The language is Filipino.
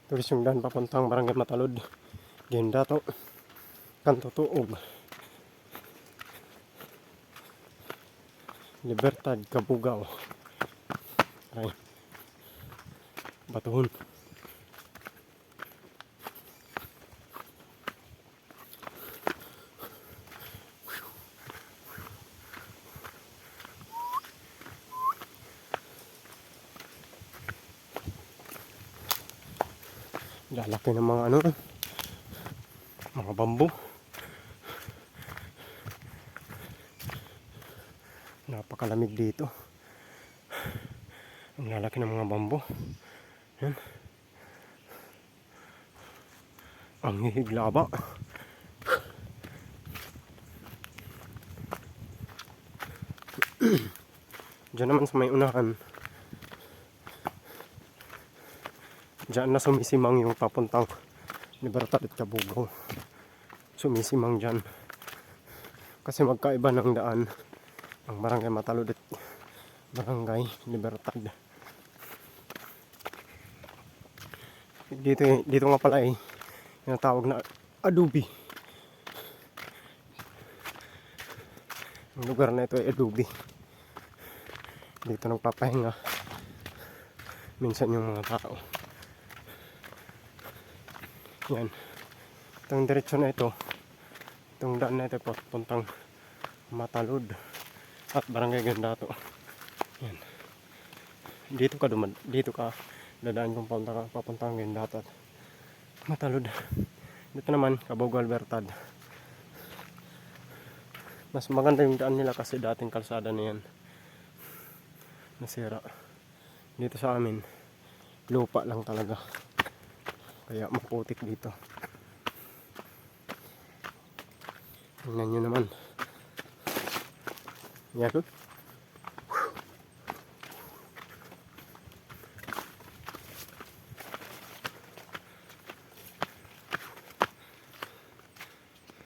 Tulis yung daan papuntang Barangay Matalud, Gindato, Kanto Tuog, Libertad, Kabugao. Ay, Batuhon. Lalaki ng mga mga bambu. Napakalamig dito. Ang lalaki ng mga bambu. Yan. Ang hihiglaba. Diyan naman sa may unahan, diyan na sumisimang yung papuntang Libertad at Kabugao. Sumisimang dyan. Kasi magkaiba ng daan ang Barangay Matalud at Barangay Libertad. Dito nga pala tinatawag na Adobe. Ang lugar na ito ay Adobe. Dito nagpapahinga minsan yung mga tao. Yan. Itong diretsyon na ito, itong daan na ito papuntang Matalud at Barangay Gindato. Yan. Dito ka dadaan kung papuntang Gindato at Matalud. Dito naman Kabugao, Libertad. Mas maganda yung daan nila kasi dating kalsada na yan nasira. Dito sa amin lupa lang talaga, kaya maputik dito. Tingnan nyo naman yan.